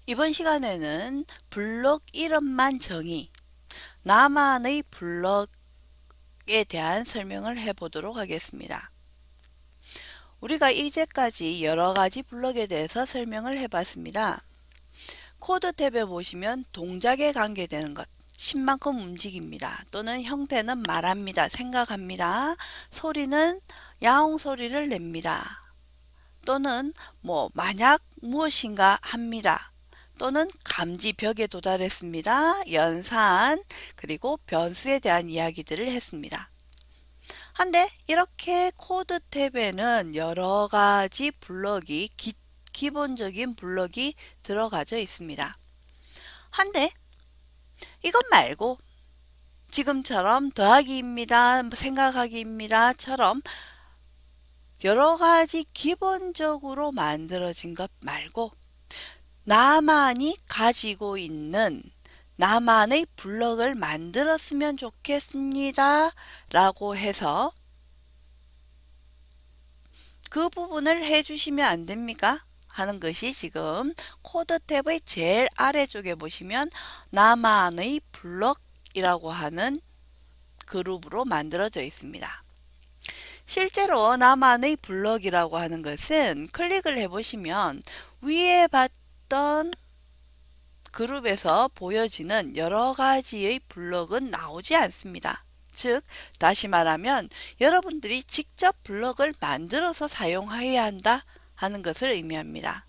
이번 시간에는 블록 이름만 정의, 나만의 블록에 대한 설명을 해보도록 하겠습니다. 우리가 이제까지 여러 가지 블록에 대해서 설명을 해봤습니다. 코드 탭에 보시면 동작에 관계되는 것, 신만큼 움직입니다. 또는 형태는 말합니다. 생각합니다. 소리는 야옹 소리를 냅니다. 또는 만약 무엇인가 합니다. 또는 감지 벽에 도달했습니다. 연산, 그리고 변수에 대한 이야기들을 했습니다. 한데 이렇게 코드 탭에는 여러 가지 블럭이 기본적인 블럭이 들어가져 있습니다. 한데 이것 말고 지금처럼 더하기입니다. 생각하기입니다처럼 여러 가지 기본적으로 만들어진 것 말고 나만이 가지고 있는 나만의 블럭을 만들었으면 좋겠습니다 라고 해서 그 부분을 해주시면 안 됩니까? 하는 것이 지금 코드 탭의 제일 아래쪽에 보시면 나만의 블럭이라고 하는 그룹으로 만들어져 있습니다. 실제로 나만의 블럭이라고 하는 것은 클릭을 해보시면 위에 봤던 그룹에서 보여지는 여러 가지의 블럭은 나오지 않습니다. 즉, 다시 말하면 여러분들이 직접 블럭을 만들어서 사용해야 한다 하는 것을 의미합니다.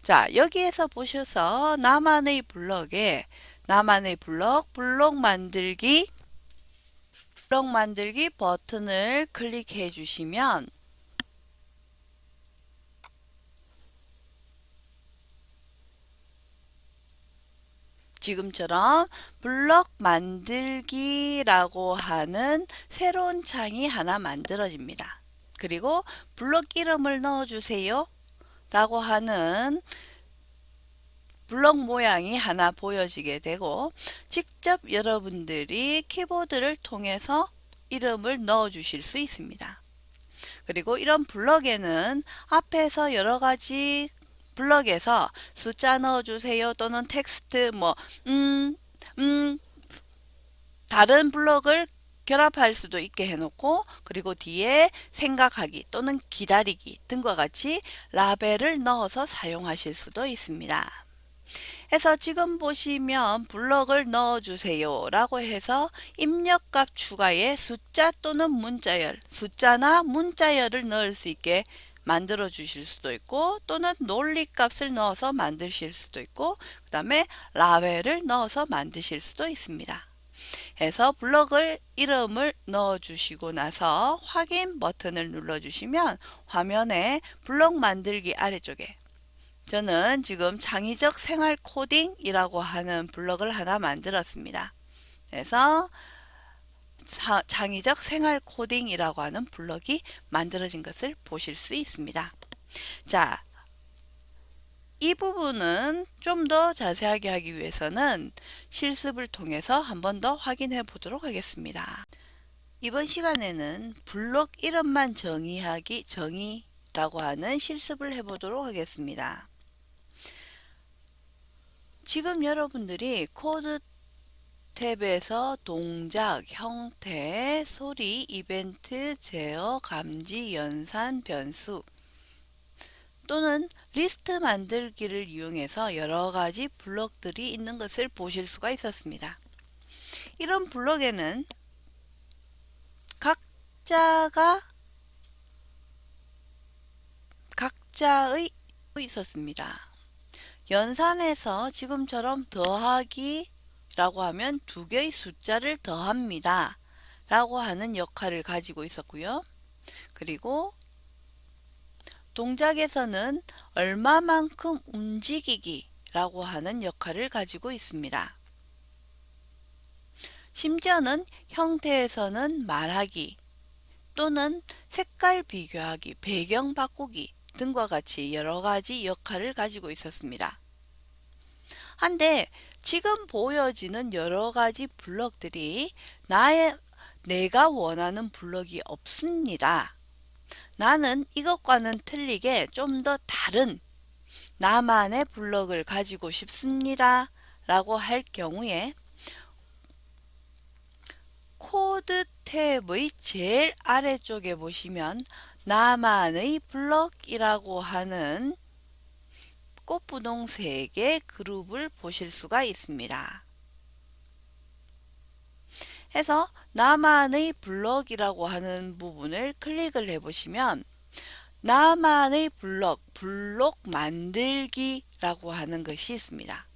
자, 여기에서 보셔서 나만의 블럭에 나만의 블록 만들기 버튼을 클릭해 주시면 지금처럼 블럭 만들기라고 하는 새로운 창이 하나 만들어집니다. 그리고 블럭 이름을 넣어주세요 라고 하는 블럭 모양이 하나 보여지게 되고 직접 여러분들이 키보드를 통해서 이름을 넣어 주실 수 있습니다. 그리고 이런 블럭에는 앞에서 여러 가지 블럭에서 숫자 넣어주세요 또는 텍스트 다른 블럭을 결합할 수도 있게 해놓고 그리고 뒤에 생각하기 또는 기다리기 등과 같이 라벨을 넣어서 사용하실 수도 있습니다. 해서 지금 보시면 블럭을 넣어주세요 라고 해서 입력값 추가에 숫자 또는 문자열, 숫자나 문자열을 넣을 수 있게 만들어 주실 수도 있고 또는 논리값을 넣어서 만드실 수도 있고 그 다음에 라벨을 넣어서 만드실 수도 있습니다. 해서 블럭을 이름을 넣어 주시고 나서 확인 버튼을 눌러 주시면 화면에 블럭 만들기 아래쪽에 저는 지금 창의적 생활 코딩이라고 하는 블럭을 하나 만들었습니다. 그래서 창의적 생활 코딩이라고 하는 블럭이 만들어진 것을 보실 수 있습니다. 자, 이 부분은 좀 더 자세하게 하기 위해서는 실습을 통해서 한 번 더 확인해 보도록 하겠습니다. 이번 시간에는 블럭 이름만 정의라고 하는 실습을 해 보도록 하겠습니다. 지금 여러분들이 코드 탭에서 동작, 형태, 소리, 이벤트, 제어, 감지, 연산, 변수 또는 리스트 만들기를 이용해서 여러 가지 블럭들이 있는 것을 보실 수가 있었습니다. 이런 블럭에는 각자의 있었습니다. 연산에서 지금처럼 더하기 라고 하면 두 개의 숫자를 더합니다 라고 하는 역할을 가지고 있었고요. 그리고 동작에서는 얼마만큼 움직이기 라고 하는 역할을 가지고 있습니다. 심지어는 형태에서는 말하기 또는 색깔 비교하기, 배경 바꾸기 등과 같이 여러 가지 역할을 가지고 있었습니다. 한데 지금 보여지는 여러 가지 블럭들이 내가 원하는 블럭이 없습니다. 나는 이것과는 틀리게 좀 더 다른 나만의 블럭을 가지고 싶습니다 라고 할 경우에 코드 탭의 제일 아래쪽에 보시면 나만의 블럭이라고 하는 꽃분홍 3개 그룹을 보실 수가 있습니다. 해서 나만의 블럭이라고 하는 부분을 클릭을 해보시면 나만의 블록 만들기라고 하는 것이 있습니다.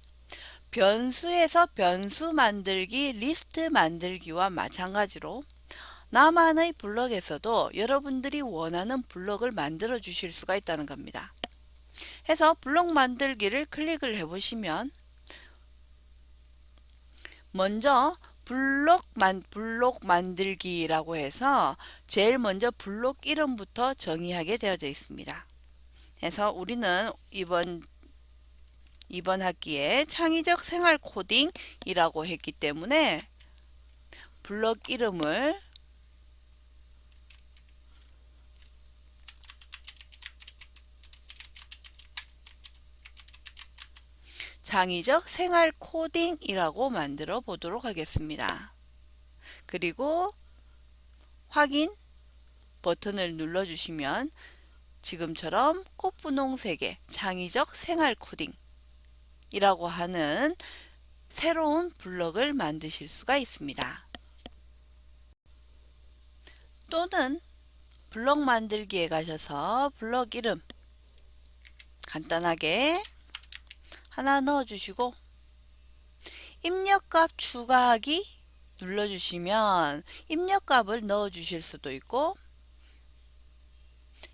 변수에서 변수 만들기, 리스트 만들기와 마찬가지로 나만의 블럭에서도 여러분들이 원하는 블럭을 만들어 주실 수가 있다는 겁니다. 해서 블록 만들기를 클릭을 해보시면 먼저 블록 만들기라고 해서 제일 먼저 블록 이름부터 정의하게 되어져 있습니다. 그래서 우리는 이번 학기에 창의적 생활 코딩이라고 했기 때문에 블록 이름을 창의적 생활 코딩이라고 만들어 보도록 하겠습니다. 그리고 확인 버튼을 눌러 주시면 지금처럼 꽃분홍 3개 창의적 생활 코딩 이라고 하는 새로운 블럭을 만드실 수가 있습니다. 또는 블럭 만들기에 가셔서 블럭 이름 간단하게 하나 넣어주시고 입력값 추가하기 눌러주시면 입력값을 넣어주실 수도 있고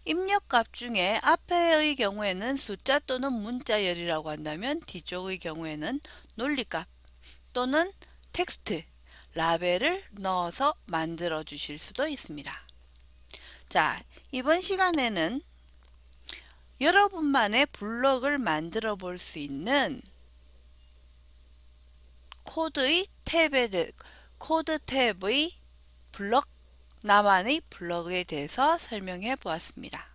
입력값 중에 앞에의 경우에는 숫자 또는 문자열이라고 한다면 뒤쪽의 경우에는 논리값 또는 텍스트, 라벨을 넣어서 만들어 주실 수도 있습니다. 자, 이번 시간에는 여러분만의 블럭을 만들어 볼 수 있는 코드 탭의 블럭, 나만의 블럭에 대해서 설명해 보았습니다.